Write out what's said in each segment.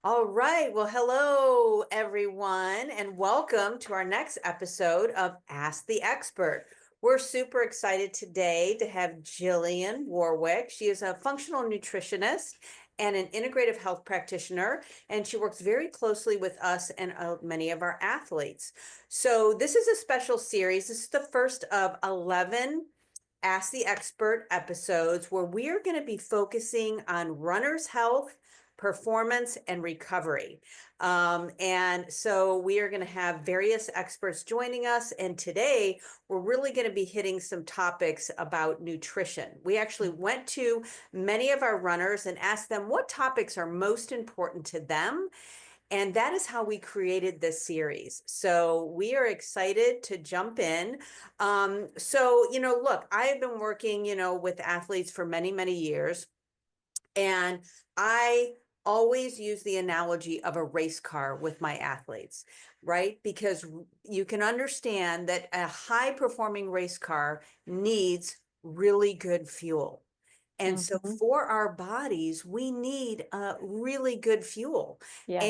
All right. Well, hello, everyone, and welcome to our next episode of Ask the Expert. We're super excited today to have Jillian Warwick. She is a functional nutritionist and an integrative health practitioner, and she works very closely with us and many of our athletes. So, this is a special series. This is the first of 11 Ask the Expert episodes where we are going to be focusing on runners' health, performance, and recovery. And so we are going to have various experts joining us. And today we're really going to be hitting some topics about nutrition. We actually went to many of our runners and asked them what topics are most important to them. And that is how we created this series. So we are excited to jump in. Look, I have been working, with athletes for many, many years. And I always use the analogy of a race car with my athletes, right? Because you can understand that a high performing race car needs really good fuel. And so Hmm. for our bodies, we need really good fuel. Yes.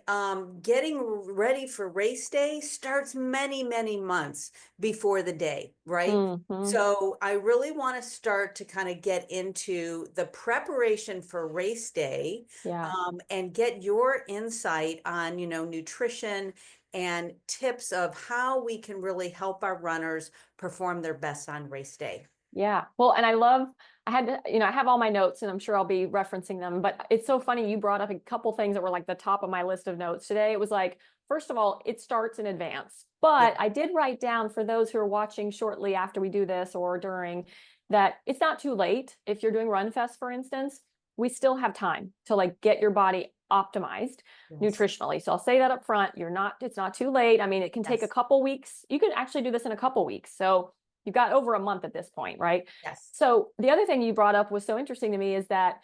And getting ready for race day starts many, many months before the day, right? Hmm. So I really want to start to kind of get into the preparation for race day, Yeah. and get your insight on, nutrition and tips of how we can really help our runners perform their best on race day. Yeah. Well, and I had to, I have all my notes and I'm sure I'll be referencing them, but it's so funny. You brought up a couple things that were like the top of my list of notes today. It was like, first of all, it starts in advance, Yeah. but I did write down for those who are watching shortly after we do this or during that it's not too late. If you're doing Run Fest, for instance, we still have time to like get your body optimized Yes. nutritionally. So I'll say that up front. It's not too late. I mean, it can take a Yes. couple weeks. You can actually do this in a couple weeks. So you've got over a month at this point, right? Yes. So the other thing you brought up was so interesting to me is that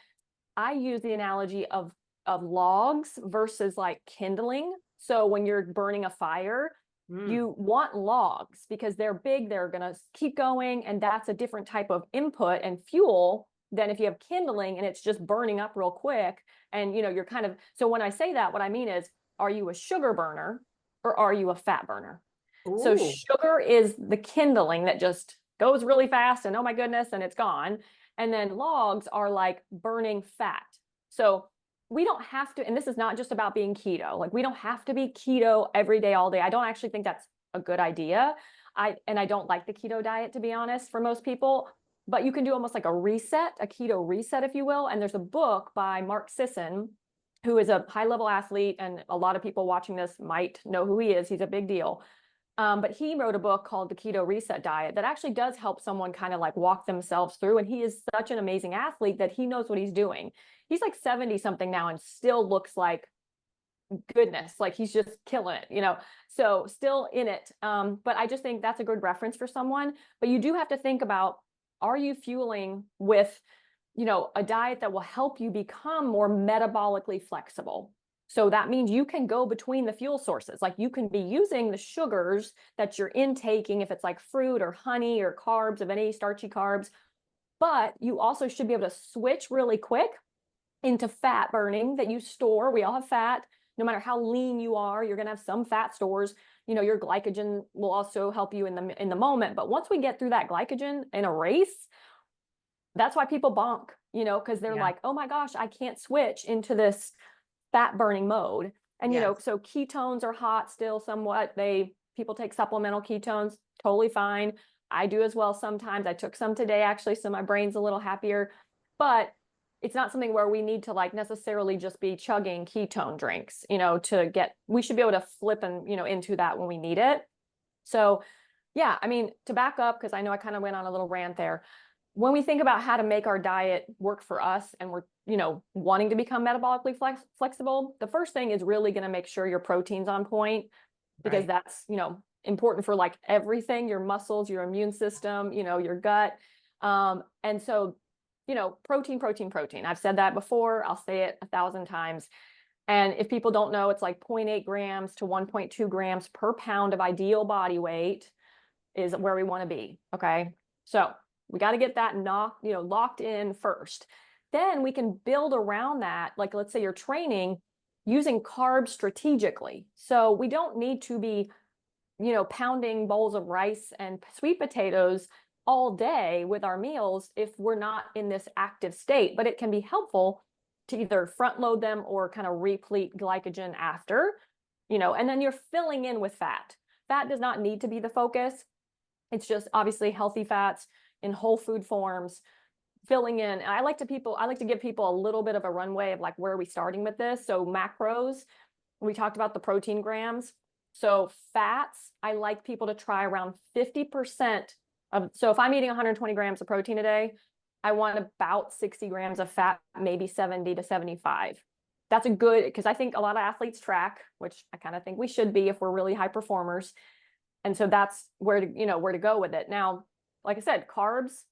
I use the analogy of logs versus like kindling. So when you're burning a fire, Mm. you want logs because they're big, they're going to keep going, and that's a different type of input and fuel than if you have kindling and it's just burning up real quick. And you're kind of, so when I say that, what I mean is, are you a sugar burner or are you a fat burner? So Ooh. sugar is the kindling that just goes really fast and oh my goodness, and it's gone. And then logs are like burning fat. So we don't have to, and this is not just about being keto. Like we don't have to be keto every day, all day. I don't actually think that's a good idea. I don't like the keto diet, to be honest, for most people. But you can do almost like a reset, a keto reset, if you will. And there's a book by Mark Sisson, who is a high level athlete, and a lot of people watching this might know who he is. He's a big deal. But he wrote a book called The Keto Reset Diet that actually does help someone kind of like walk themselves through. And he is such an amazing athlete that he knows what he's doing. He's like 70 something now and still looks like goodness, like he's just killing it. So still in it. But I just think that's a good reference for someone. But you do have to think about, are you fueling with, a diet that will help you become more metabolically flexible? So that means you can go between the fuel sources. Like you can be using the sugars that you're intaking, if it's like fruit or honey or carbs of any starchy carbs, but you also should be able to switch really quick into fat burning that you store. We all have fat. No matter how lean you are, you're going to have some fat stores. Your glycogen will also help you in the moment. But once we get through that glycogen in a race, that's why people bonk, because they're Yeah. like, oh my gosh, I can't switch into this fat burning mode. And, Yes. so ketones are hot still somewhat. People take supplemental ketones, totally fine. I do as well sometimes. I took some today, actually, so my brain's a little happier. But it's not something where we need to like necessarily just be chugging ketone drinks, we should be able to flip and, into that when we need it. So yeah, I mean, to back up, because I know I kind of went on a little rant there. When we think about how to make our diet work for us and we're, wanting to become metabolically flexible, the first thing is really going to make sure your protein's on point, because Right. that's, important for like everything, your muscles, your immune system, your gut. And so, protein, protein, protein. I've said that before. I'll say it 1,000 times. And if people don't know, it's like 0.8 grams to 1.2 grams per pound of ideal body weight is where we want to be. Okay. So we got to get that locked in first. Then we can build around that. Like, let's say you're training, using carbs strategically. So we don't need to be, pounding bowls of rice and sweet potatoes all day with our meals if we're not in this active state. But it can be helpful to either front load them or kind of replete glycogen after, and then you're filling in with fat. Fat does not need to be the focus. It's just obviously healthy fats in whole food forms, filling in. And I like to give people a little bit of a runway of like, where are we starting with this? So macros, we talked about the protein grams. So fats, I like people to try around 50% of, so if I'm eating 120 grams of protein a day, I want about 60 grams of fat, maybe 70 to 75. That's a good, because I think a lot of athletes track, which I kind of think we should be if we're really high performers. And so that's where to go with it. Now, like I said, carbs,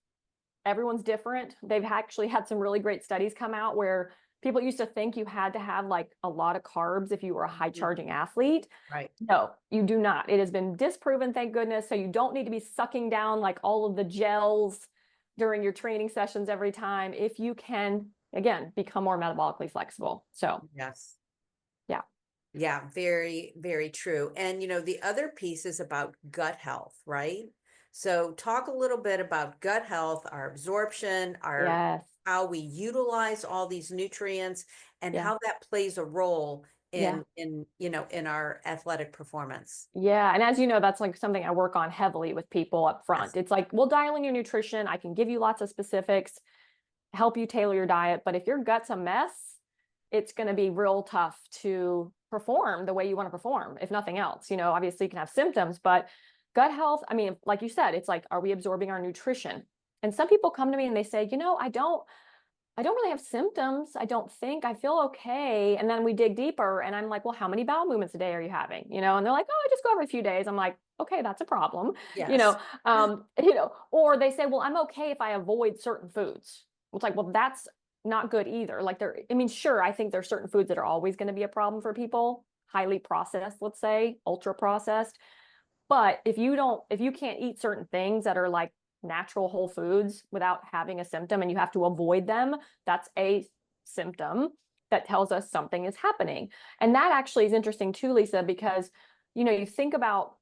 everyone's different. They've actually had some really great studies come out where people used to think you had to have like a lot of carbs if you were a high charging athlete. Right. No, you do not. It has been disproven, thank goodness. So you don't need to be sucking down like all of the gels during your training sessions every time if you can, again, become more metabolically flexible. So Yes. yeah. Yeah, very, very true. And, the other piece is about gut health, right? So talk a little bit about gut health, our absorption, Yes. how we utilize all these nutrients and Yeah. how that plays a role Yeah. in our athletic performance. Yeah. And as you know, that's like something I work on heavily with people up front. Yes. It's like, we'll dial in your nutrition. I can give you lots of specifics, help you tailor your diet. But if your gut's a mess, it's going to be real tough to perform the way you want to perform, if nothing else. Obviously you can have symptoms, but gut health, I mean, like you said, it's like, are we absorbing our nutrition? And some people come to me and they say, I don't really have symptoms. I don't think. I feel okay. And then we dig deeper and I'm like, well, how many bowel movements a day are you having? And they're like, oh, I just go every few days. I'm like, okay, that's a problem. Yes. Or they say, well, I'm okay if I avoid certain foods. It's like, well, that's not good either. Like sure, I think there's certain foods that are always going to be a problem for people, highly processed, let's say, ultra processed. But if you can't eat certain things that are like natural whole foods without having a symptom and you have to avoid them, that's a symptom that tells us something is happening. And that actually is interesting too, Lisa, because we think about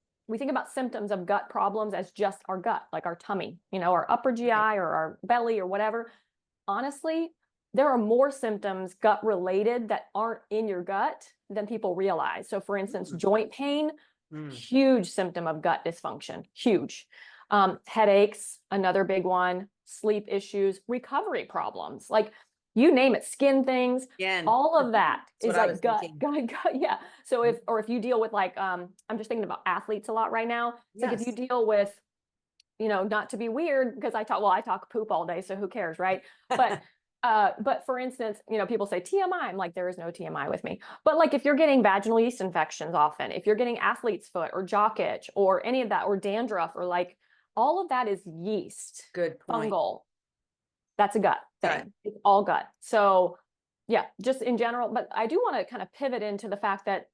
symptoms of gut problems as just our gut, like our tummy, our upper GI or our belly or whatever. Honestly, there are more symptoms gut related that aren't in your gut than people realize. So for instance, joint pain, huge symptom of gut dysfunction, huge. Headaches, another big one, sleep issues, recovery problems, like you name it, skin things, Again, all of that is like gut. Yeah. So if you deal with like, I'm just thinking about athletes a lot right now. It's like if you deal with, not to be weird because I talk poop all day, so who cares, right? But for instance, people say TMI. I'm like, there is no TMI with me. But like, if you're getting vaginal yeast infections often, if you're getting athlete's foot or jock itch or any of that, or dandruff, or like all of that is yeast, good point. fungal. That's a gut thing. It's all gut. So yeah, just in general, but I do want to kind of pivot into the fact that,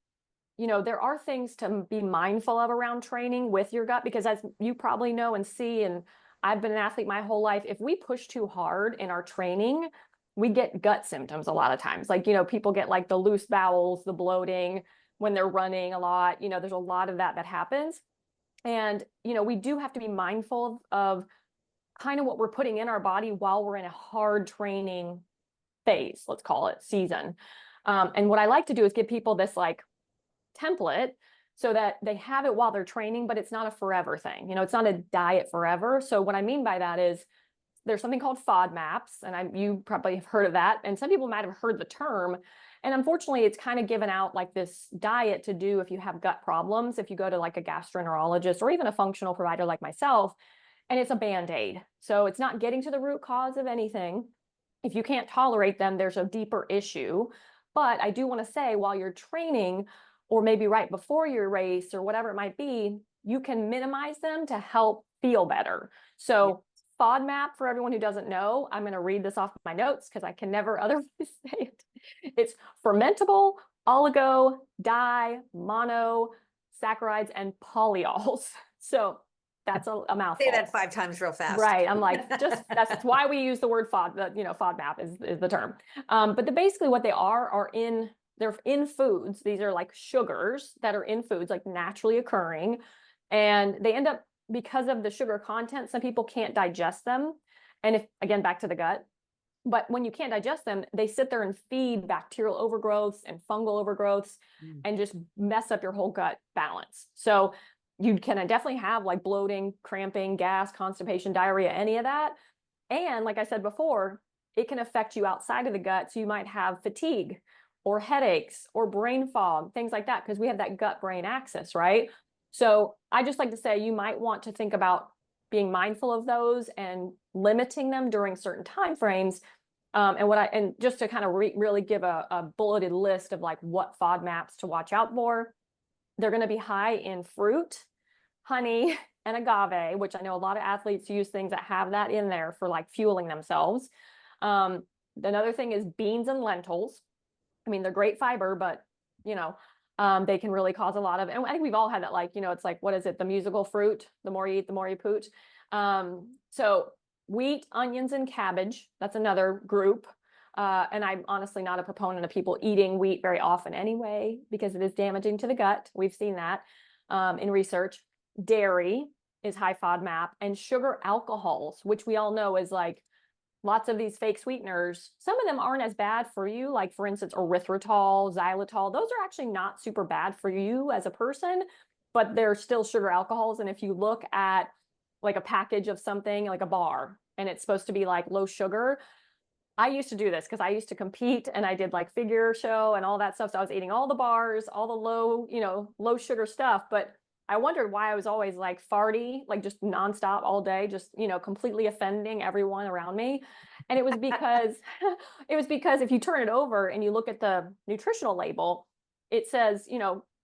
there are things to be mindful of around training with your gut, because as you probably know and see, and I've been an athlete my whole life, if we push too hard in our training, we get gut symptoms a lot of times. Like, people get like the loose bowels, the bloating when they're running a lot, there's a lot of that happens. And, we do have to be mindful of kind of what we're putting in our body while we're in a hard training phase, let's call it season. And what I like to do is give people this like template so that they have it while they're training, but it's not a forever thing. It's not a diet forever. So what I mean by that is there's something called FODMAPs, and you probably have heard of that. And some people might have heard the term. And unfortunately, it's kind of given out like this diet to do if you have gut problems, if you go to like a gastroenterologist or even a functional provider like myself, and it's a Band-Aid. So it's not getting to the root cause of anything. If you can't tolerate them, there's a deeper issue. But I do want to say, while you're training, or maybe right before your race or whatever it might be, you can minimize them to help feel better. So FODMAP, for everyone who doesn't know, I'm going to read this off my notes because I can never otherwise say it. It's fermentable, oligo, mono, saccharides, and polyols. So that's a mouthful. Say that 5 times real fast. Right. I'm like, that's why we use the word FODMAP is the term. But basically what they are in they're in foods. These are like sugars that are in foods, like naturally occurring. And they end up, because of the sugar content, some people can't digest them. And if, again, back to the gut, but when you can't digest them, they sit there and feed bacterial overgrowths and fungal overgrowths Mm. and just mess up your whole gut balance. So you can definitely have like bloating, cramping, gas, constipation, diarrhea, any of that. And like I said before, it can affect you outside of the gut. So you might have fatigue or headaches or brain fog, things like that, because we have that gut brain axis, right? So I just like to say you might want to think about being mindful of those and limiting them during certain time frames. And just to kind of really give a bulleted list of like what FODMAPs to watch out for. They're going to be high in fruit, honey, and agave, which I know a lot of athletes use things that have that in there for like fueling themselves. Another thing is beans and lentils. I mean, they're great fiber, but you know, they can really cause a lot of, and I think we've all had that, like, it's like, what is it? The musical fruit, the more you eat, the more you poot. So wheat, onions, and cabbage, that's another group. And I'm honestly not a proponent of people eating wheat very often anyway, because it is damaging to the gut. We've seen that in research. Dairy is high FODMAP, and sugar alcohols, which we all know is like lots of these fake sweeteners. Some of them aren't as bad for you, like for instance, erythritol, xylitol. Those are actually not super bad for you as a person, but they're still sugar alcohols. And if you look at like a package of something like a bar, and it's supposed to be like low sugar, I used to do this because I used to compete and I did like figure show and all that stuff. So I was eating all the bars, all the low sugar stuff. But I wondered why I was always like farty, like just nonstop all day, just, completely offending everyone around me. And it was because if you turn it over and you look at the nutritional label, it says,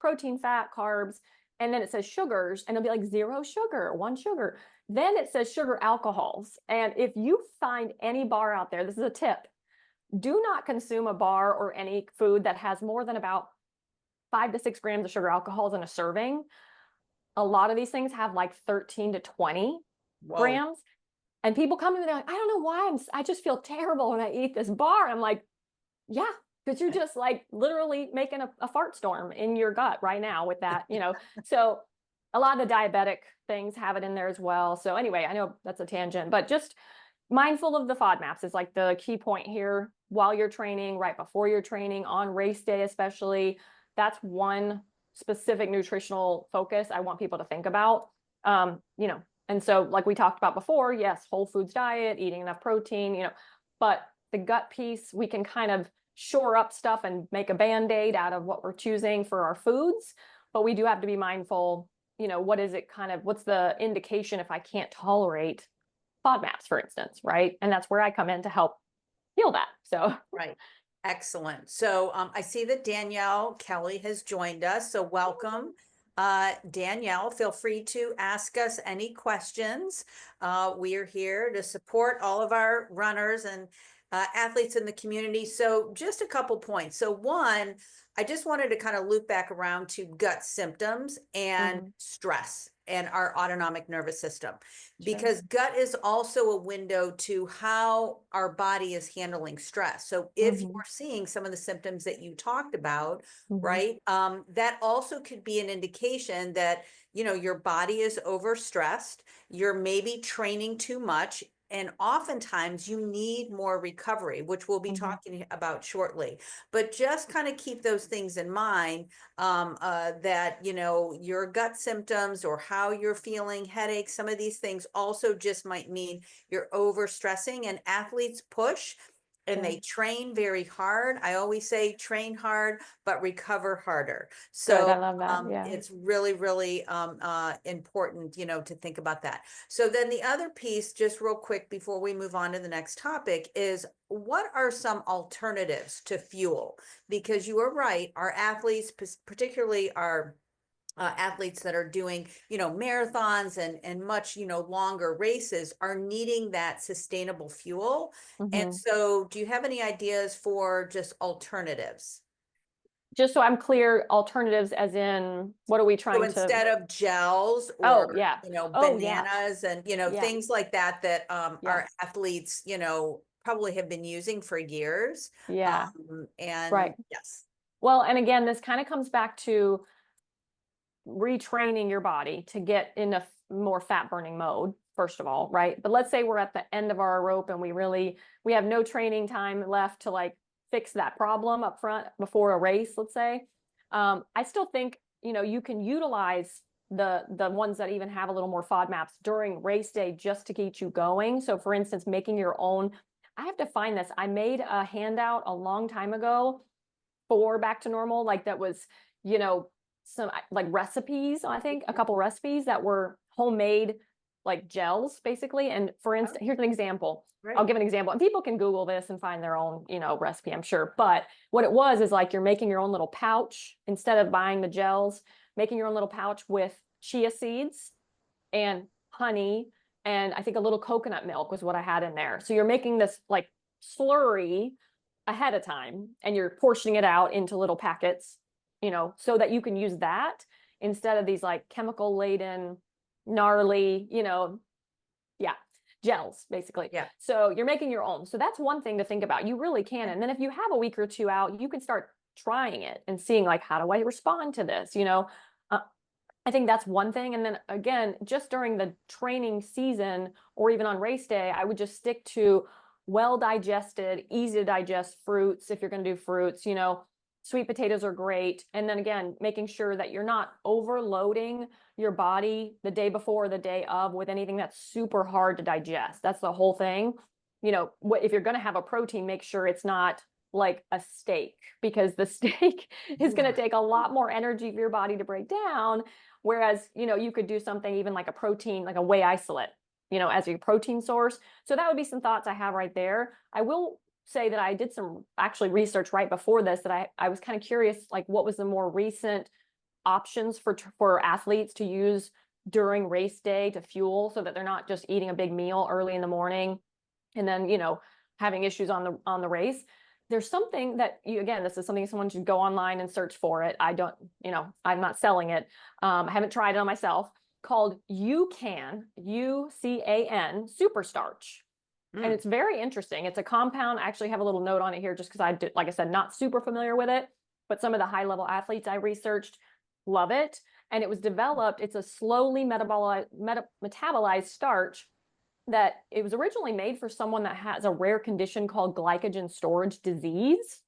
protein, fat, carbs, and then it says sugars, and it'll be like 0 sugar, 1 sugar. Then it says sugar alcohols. And if you find any bar out there, this is a tip, do not consume a bar or any food that has more than about 5 to 6 grams of sugar alcohols in a serving. A lot of these things have like 13 to 20 Whoa. grams. And people come to me, they're like, I don't know why I just feel terrible when I eat this bar. I'm like, yeah, because you're just like literally making a fart storm in your gut right now with that, So a lot of the diabetic things have it in there as well. So anyway, I know that's a tangent, but just mindful of the FODMAPs is like the key point here while you're training, right before you're training, on race day especially. That's one specific nutritional focus I want people to think about. And so like we talked about before, yes, whole foods diet, eating enough protein, but the gut piece, we can kind of shore up stuff and make a band-aid out of what we're choosing for our foods. But we do have to be mindful, what's the indication if I can't tolerate FODMAPs, for instance, right? And that's where I come in to help heal that. So Right. Excellent. So I see that Danielle Kelly has joined us. So welcome. Danielle, feel free to ask us any questions. We are here to support all of our runners and athletes in the community. So just a couple points. So one, I just wanted to kind of loop back around to gut symptoms and stress and our autonomic nervous system, because gut is also a window to how our body is handling stress. So if you're seeing some of the symptoms that you talked about, right, that also could be an indication that, your body is overstressed, you're maybe training too much, and oftentimes you need more recovery, which we'll be talking about shortly. But just kind of keep those things in mind, that, your gut symptoms or how you're feeling, headaches, some of these things also just might mean you're overstressing. And athletes push and they train very hard. I always say train hard, but recover harder. So good. I love that. Yeah. it's really, really important, to think about that. So then the other piece, just real quick before we move on to the next topic, is what are some alternatives to fuel? Because you are right, our athletes, particularly our athletes that are doing, marathons and much, longer races, are needing that sustainable fuel. And so do you have any ideas for just alternatives? Just so I'm clear, alternatives as in, what are we So trying to? instead of gels Oh, or, yeah. Oh, yeah. bananas and, Yeah. things like that, our Yes. athletes, probably have been using for years. Yeah. And Right. yes. Well, and again, this kind of comes back to retraining your body to get in a more fat burning mode, first of all, right? But let's say we're at the end of our rope and we have no training time left to like fix that problem up front before a race, let's say. I still think, you can utilize the ones that even have a little more FODMAPs during race day just to keep you going. So for instance, making your own, I have to find this. I made a handout a long time ago for Back to Normal, like that was, you know, some like recipes, I think a couple recipes that were homemade, like gels basically. And for instance, here's an example. I'll Right. give an example, and people can Google this and find their own, recipe, I'm sure. But what it was is like you're making your own little pouch instead of buying the gels, making your own little pouch with chia seeds and honey, and I think a little coconut milk was what I had in there. So you're making this like slurry ahead of time and you're portioning it out into little packets, so that you can use that instead of these like chemical laden, gnarly, yeah, gels basically. Yeah. So you're making your own. So that's one thing to think about. You really can. And then if you have a week or two out, you can start trying it and seeing like, how do I respond to this? Uh, I think that's one thing. And then again, just during the training season or even on race day, I would just stick to well digested, easy to digest fruits if you're going to do fruits, sweet potatoes are great. And then again, making sure that you're not overloading your body the day before or the day of with anything that's super hard to digest. That's the whole thing. If you're going to have a protein, make sure it's not like a steak, because the steak is going to take a lot more energy for your body to break down. Whereas, you could do something even like a protein, like a whey isolate, as your protein source. So that would be some thoughts I have right there. I will say that I did some actually research right before this that I was kind of curious, like what was the more recent options for athletes to use during race day to fuel so that they're not just eating a big meal early in the morning and then, having issues on the race. There's something that again, this is something someone should go online and search for it. I don't, I'm not selling it. I haven't tried it on myself, called UCAN, UCAN super starch. And it's very interesting. It's a compound. I actually have a little note on it here just because I did, like I said, not super familiar with it, but some of the high level athletes I researched love it. And it was developed, it's a slowly metabolized starch that it was originally made for someone that has a rare condition called glycogen storage disease.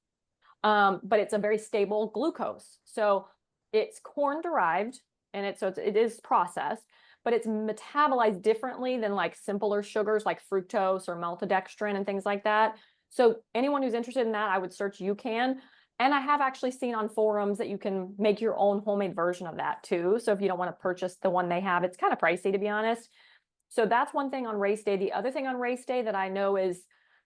But it's a very stable glucose. So it's corn derived and it is processed, but it's metabolized differently than like simpler sugars like fructose or maltodextrin and things like that. So anyone who's interested in that, I would search UCAN. And I have actually seen on forums that you can make your own homemade version of that too. So if you don't want to purchase the one they have, it's kind of pricey, to be honest. So that's one thing on race day. The other thing on race day that I know is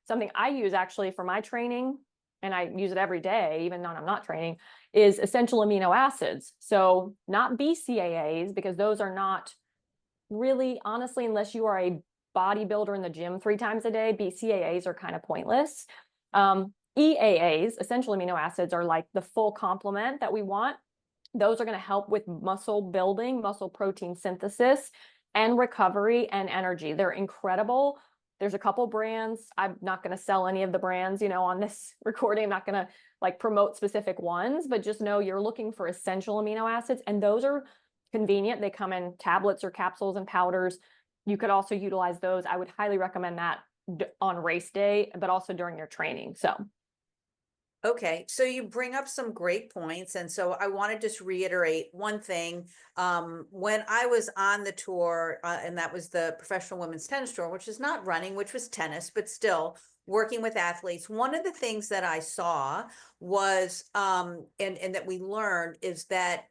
something I use actually for my training, and I use it every day, even when I'm not training, is essential amino acids. So not BCAAs, because those are not really, honestly, unless you are a bodybuilder in the gym 3 times a day, BCAAs are kind of pointless. EAAs, essential amino acids, are like the full complement that we want. Those are going to help with muscle building, muscle protein synthesis, and recovery and energy. They're incredible. There's a couple brands. I'm not going to sell any of the brands, on this recording. I'm not going to like promote specific ones, but just know you're looking for essential amino acids, and those are convenient. They come in tablets or capsules and powders. You could also utilize those. I would highly recommend that on race day, but also during your training. So Okay, so you bring up some great points. And so I want to just reiterate one thing. When I was on the tour, and that was the professional women's tennis tour, which is not running, which was tennis, but still working with athletes, one of the things that I saw was, and that we learned, is that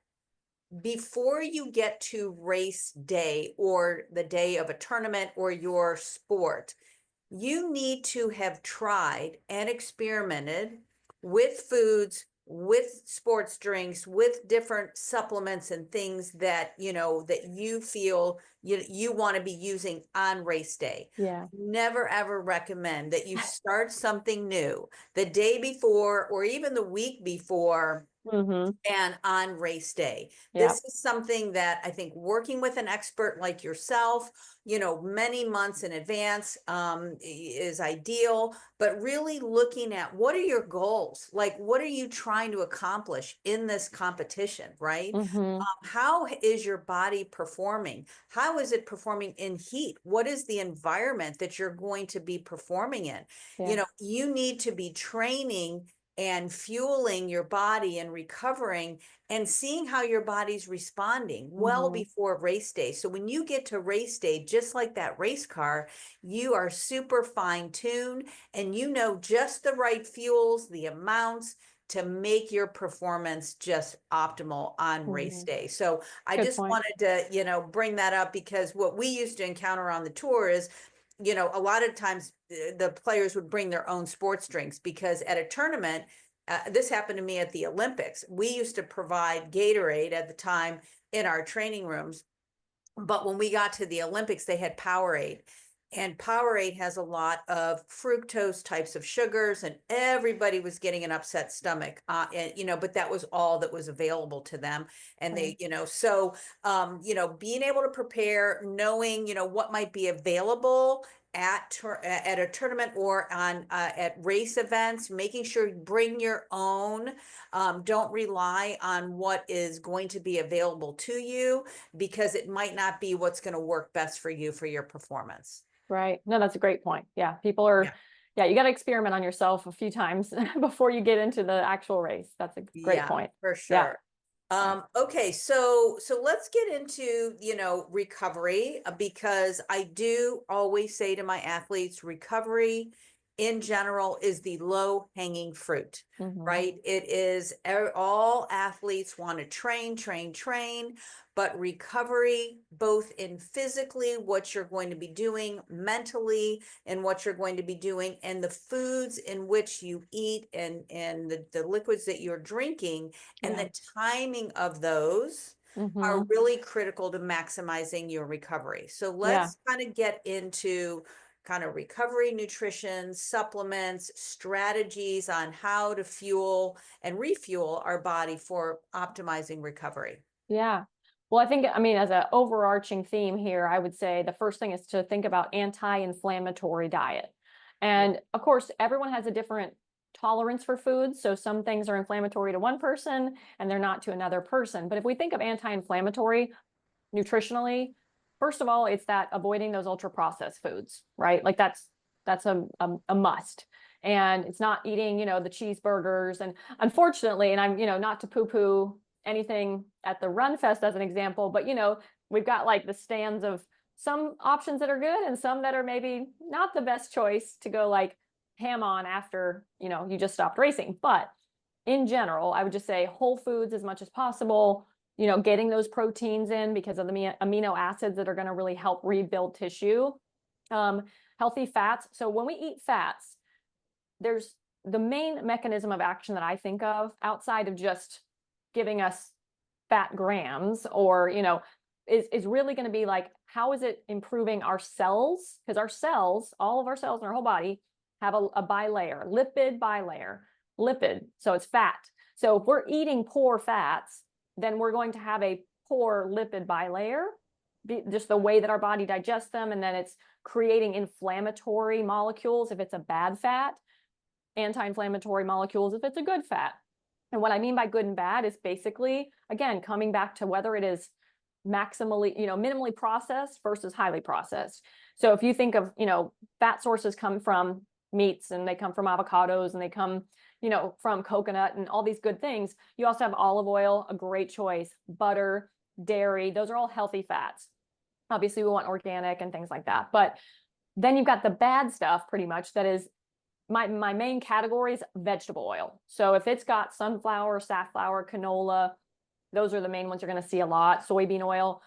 before you get to race day or the day of a tournament or your sport, you need to have tried and experimented with foods, with sports drinks, with different supplements and things that that you feel you want to be using on race day. yeah, Never ever recommend that you start something new the day before or even the week before Mm-hmm. and on race day. Yeah. This is something that I think working with an expert like yourself, many months in advance is ideal, but really looking at what are your goals? Like, what are you trying to accomplish in this competition, right? Mm-hmm. How is your body performing? How is it performing in heat? What is the environment that you're going to be performing in? Yeah. You need to be training and fueling your body and recovering and seeing how your body's responding well Mm-hmm. before race day. So when you get to race day, just like that race car, you are super fine-tuned and you know just the right fuels, the amounts to make your performance just optimal on race Mm-hmm. day. So I Good just point. wanted to, bring that up because what we used to encounter on the tour is a lot of times the players would bring their own sports drinks because at a tournament, this happened to me at the Olympics. We used to provide Gatorade at the time in our training rooms, but when we got to the Olympics, they had Powerade. And Powerade has a lot of fructose types of sugars, and everybody was getting an upset stomach. But that was all that was available to them. And Right. being able to prepare, knowing, what might be available at a tournament or on at race events, making sure you bring your own. Don't rely on what is going to be available to you because it might not be what's going to work best for you for your performance. Right. No, that's a great point. Yeah. People are, Yeah. yeah, you got to experiment on yourself a few times before you get into the actual race. That's a great Yeah, point. for Yeah. sure. Yeah. Okay, so let's get into, recovery because I do always say to my athletes, recovery in general is the low hanging fruit, Mm-hmm. right? It is all athletes want to train, train, train, but recovery, both in physically what you're going to be doing, mentally, and what you're going to be doing, and the foods in which you eat and the liquids that you're drinking and Yeah. the timing of those are Mm-hmm. really critical to maximizing your recovery. So Yeah. let's kind of get into kind of recovery nutrition, supplements, strategies on how to fuel and refuel our body for optimizing recovery. Yeah. Well, I mean, as an overarching theme here, I would say the first thing is to think about anti-inflammatory diet. Yeah. And of course, everyone has a different tolerance for foods. So some things are inflammatory to one person and they're not to another person. But if we think of anti-inflammatory nutritionally, first of all, it's that avoiding those ultra processed foods, right? Like that's a must. And it's not eating, the cheeseburgers. And unfortunately, and I'm, not to poo-poo anything at the Run Fest as an example, but we've got like the stands of some options that are good and some that are maybe not the best choice to go like ham on after, you just stopped racing. But in general, I would just say whole foods as much as possible, getting those proteins in because of the amino acids that are going to really help rebuild tissue. Healthy fats. So when we eat fats, there's the main mechanism of action that I think of outside of just giving us fat grams or, is really going to be like, how is it improving our cells? Because our cells, all of our cells in our whole body have a bilayer, lipid bilayer, lipid. So it's fat. So if we're eating poor fats, then we're going to have a poor lipid bilayer, just the way that our body digests them. And then it's creating inflammatory molecules if it's a bad fat, anti-inflammatory molecules if it's a good fat. And what I mean by good and bad is basically, again, coming back to whether it is maximally, minimally processed versus highly processed. So if you think of, fat sources come from meats and they come from avocados and they come, from coconut and all these good things. You also have olive oil, a great choice, butter, dairy, those are all healthy fats. Obviously we want organic and things like that. But then you've got the bad stuff pretty much that is my main category is vegetable oil. So if it's got sunflower, safflower, canola, those are the main ones you're going to see a lot, soybean oil,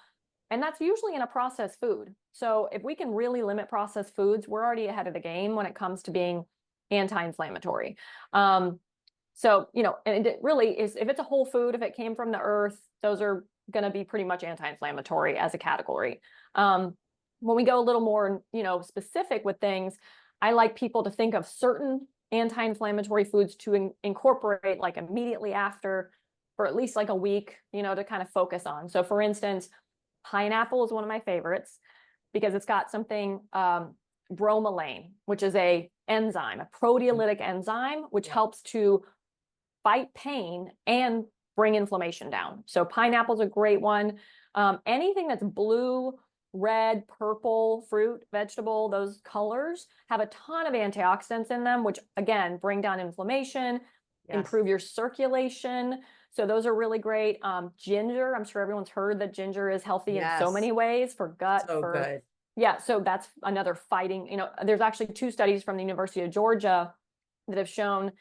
and that's usually in a processed food. So if we can really limit processed foods, we're already ahead of the game when it comes to being anti-inflammatory. So, and it really is, if it's a whole food, if it came from the earth, those are going to be pretty much anti-inflammatory as a category. When we go a little more, specific with things, I like people to think of certain anti-inflammatory foods to incorporate like immediately after for at least like a week, to kind of focus on. So for instance, pineapple is one of my favorites because it's got something, bromelain, which is a enzyme, a proteolytic enzyme, which helps to fight pain and bring inflammation down. So pineapple's a great one. Anything that's blue, red, purple, fruit, vegetable, those colors have a ton of antioxidants in them, which again, bring down inflammation, improve your circulation. So those are really great. Ginger, I'm sure everyone's heard that ginger is healthy in so many ways for gut, So good. yeah, so that's another fighting, there's actually 2 studies from the University of Georgia that have shown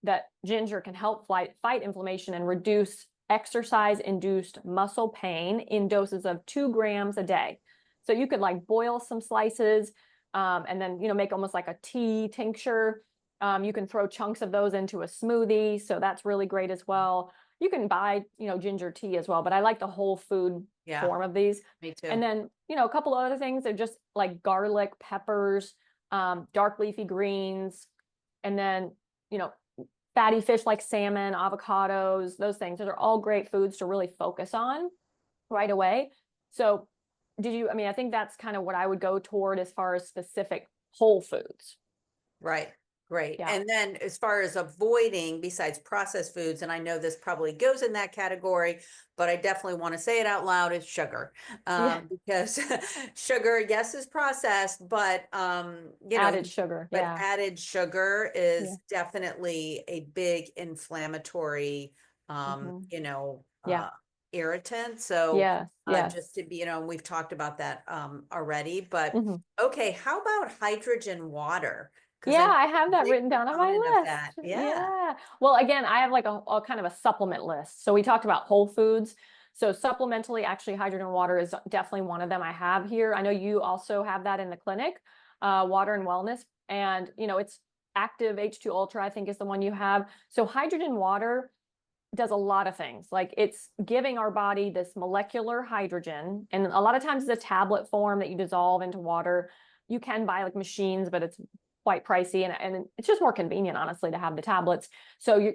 that ginger can help fight inflammation and reduce exercise-induced muscle pain in doses of 2 grams a day. So you could like boil some slices, and then, make almost like a tea tincture. You can throw chunks of those into a smoothie. So that's really great as well. You can buy, ginger tea as well, but I like the whole food form of these. Me too. And then, a couple other things are just like garlic, peppers, dark leafy greens, and then, fatty fish like salmon, avocados, those things. Those are all great foods to really focus on right away. So I think that's kind of what I would go toward as far as specific whole foods. Right. Great. Yeah. And then as far as avoiding, besides processed foods, and I know this probably goes in that category, but I definitely want to say it out loud, is sugar. Because sugar, yes, is processed, but, added sugar. but Yeah. added sugar is definitely a big inflammatory, Yeah. irritant. So Yes. just to be, we've talked about that already, but Mhm. okay, how about hydrogen water? Yeah, I have that written down on my Of that. list. Yeah. Yeah. Well, again, I have like a kind of a supplement list. So we talked about whole foods. So supplementally, actually, hydrogen water is definitely one of them I have here. I know you also have that in the clinic, water and wellness. And, it's active H2 Ultra, I think is the one you have. So hydrogen water does a lot of things. Like it's giving our body this molecular hydrogen. And a lot of times it's a tablet form that you dissolve into water. You can buy like machines, but it's quite pricey and it's just more convenient, honestly, to have the tablets. So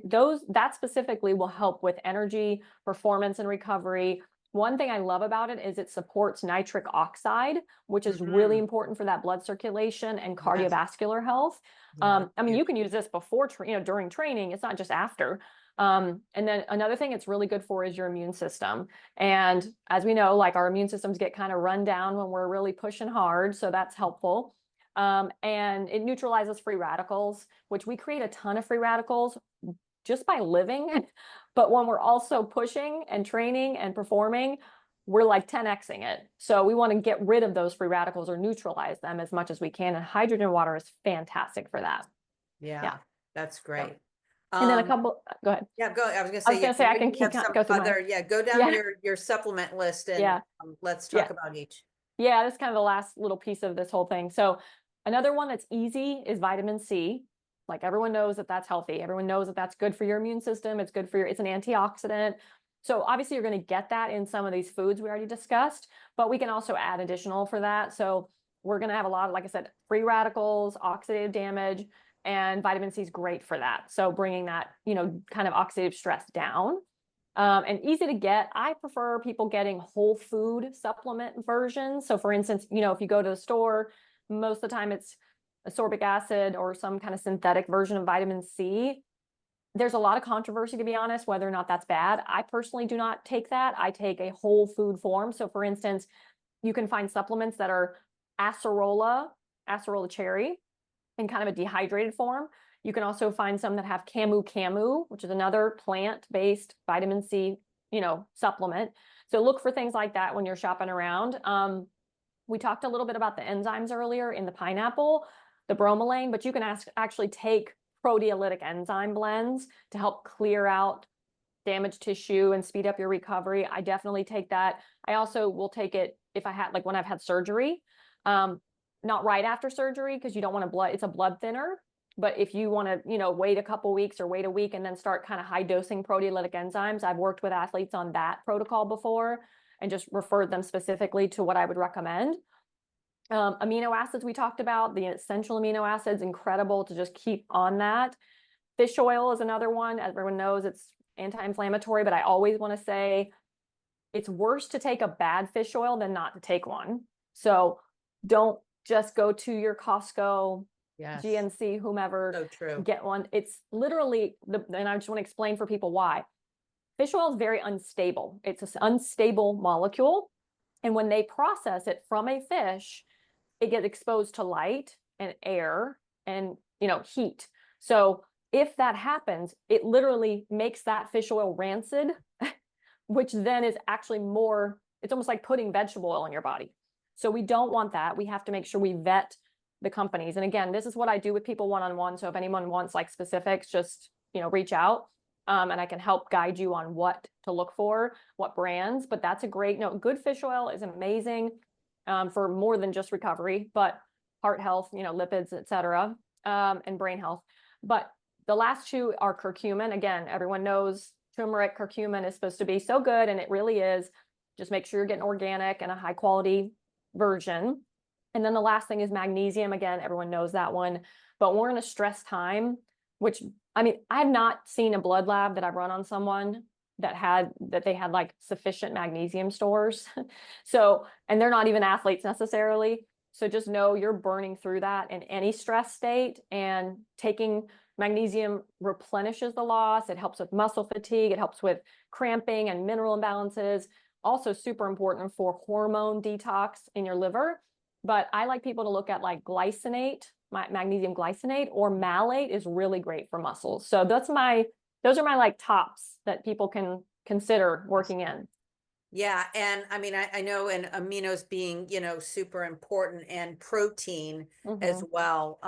that specifically will help with energy, performance, and recovery. One thing I love about it is it supports nitric oxide, which is really important for that blood circulation and cardiovascular health. You can use this before, during training. It's not just after. And then another thing it's really good for is your immune system. And as we know, like our immune systems get kind of run down when we're really pushing hard. So that's helpful. And it neutralizes free radicals, which we create a ton of free radicals just by living. But when we're also pushing and training and performing, we're like 10xing it. So we want to get rid of those free radicals or neutralize them as much as we can. And hydrogen water is fantastic for that. Yeah. That's great. And then go ahead. Yeah, go. I was going to say I can go through other, go down your supplement list and let's talk about each. Yeah, that's kind of the last little piece of this whole thing. So another one that's easy is vitamin C. Like everyone knows that that's healthy. Everyone knows that that's good for your immune system. It's good for it's an antioxidant. So obviously you're going to get that in some of these foods we already discussed, but we can also add additional for that. So we're going to have a lot of, like I said, free radicals, oxidative damage, and vitamin C is great for that. So bringing that, kind of oxidative stress down. And easy to get. I prefer people getting whole food supplement versions. So for instance, if you go to the store, most of the time it's ascorbic acid or some kind of synthetic version of vitamin C. There's a lot of controversy, to be honest, whether or not that's bad. I personally do not take that. I take a whole food form. So for instance, you can find supplements that are acerola cherry in kind of a dehydrated form. You can also find some that have camu, which is another plant-based vitamin C, supplement. So look for things like that when you're shopping around. We talked a little bit about the enzymes earlier in the pineapple, the bromelain, but you can actually take proteolytic enzyme blends to help clear out damaged tissue and speed up your recovery. I definitely take that. I also will take it if I had, like when I've had surgery, not right after surgery, because you don't want to it's a blood thinner. But if you want to, wait a couple weeks or wait a week and then start kind of high dosing proteolytic enzymes, I've worked with athletes on that protocol before and just referred them specifically to what I would recommend. Amino acids we talked about, the essential amino acids, incredible to just keep on that. Fish oil is another one. As everyone knows, it's anti-inflammatory, but I always want to say it's worse to take a bad fish oil than not to take one. So don't just go to your Costco, Yes. GNC, whomever, So true. get one. It's literally and I just want to explain for people why. Fish oil is very unstable. It's an unstable molecule. And when they process it from a fish, it gets exposed to light and air and, heat. So if that happens, it literally makes that fish oil rancid, which then is actually it's almost like putting vegetable oil in your body. So we don't want that. We have to make sure we vet the companies. And again, this is what I do with people one-on-one. So if anyone wants like specifics, just, reach out. And I can help guide you on what to look for, what brands, but that's a great, good fish oil is amazing for more than just recovery, but heart health, lipids, et cetera, and brain health. But the last two are curcumin. Again, everyone knows turmeric, curcumin is supposed to be so good, and it really is. Just make sure you're getting organic and a high quality version. And then the last thing is magnesium. Again, everyone knows that one, but we're in a stress time, which I've not seen a blood lab that I've run on someone that they had like sufficient magnesium stores. So, and they're not even athletes necessarily. So just know you're burning through that in any stress state, and taking magnesium replenishes the loss. It helps with muscle fatigue. It helps with cramping and mineral imbalances. Also super important for hormone detox in your liver. But I like people to look at like glycinate, magnesium glycinate, or malate is really great for muscles. So those are my like tops that people can consider working in. Yeah. And I know, and aminos being, super important, and protein as well,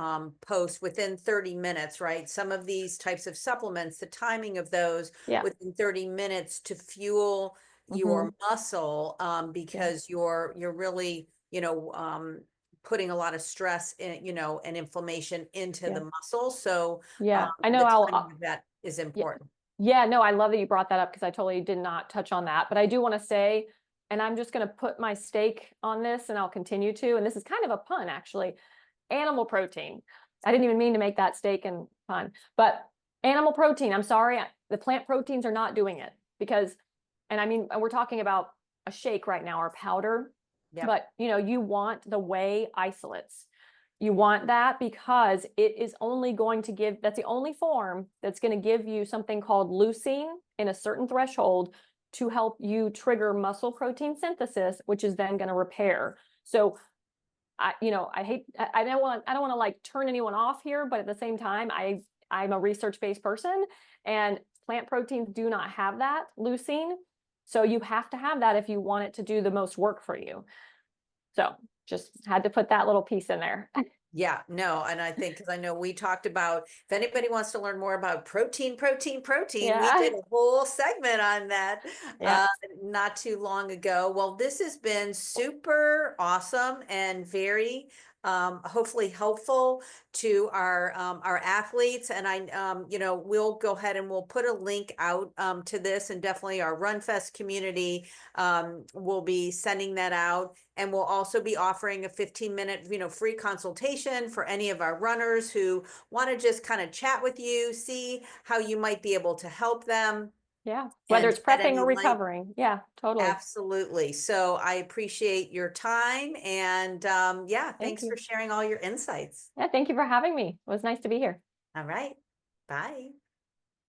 post within 30 minutes, right? Some of these types of supplements, the timing of those Yeah. within 30 minutes to fuel your muscle, because you're really, putting a lot of stress in, and inflammation into the muscle. So Yeah. I know the I'll timing of that is important. Yeah, no, I love that you brought that up because I totally did not touch on that. But I do want to say, and I'm just going to put my stake on this and I'll continue to, and this is kind of a pun actually, animal protein. I didn't even mean to make that stake and pun, but animal protein, I'm sorry, the plant proteins are not doing it because, and we're talking about a shake right now or powder, but you want the whey isolates. You want that because it is only going to give, that's the only form that's going to give you something called leucine in a certain threshold to help you trigger muscle protein synthesis, which is then going to repair. So I don't want to like turn anyone off here, but at the same time, I'm a research-based person, and plant proteins do not have that leucine. So you have to have that if you want it to do the most work for you. So just had to put that little piece in there. Yeah, no, and I think, because I know we talked about, if anybody wants to learn more about protein, we did a whole segment on that not too long ago. Well, this has been super awesome and very hopefully helpful to our athletes. And we'll go ahead and we'll put a link out to this, and definitely our RunFest community will be sending that out. And we'll also be offering a 15-minute, free consultation for any of our runners who want to just kind of chat with you, see how you might be able to help them. Yeah, whether it's prepping or recovering. Yeah, totally. Absolutely. So I appreciate your time, and thanks for sharing all your insights. Yeah, thank you for having me. It was nice to be here. All right. Bye.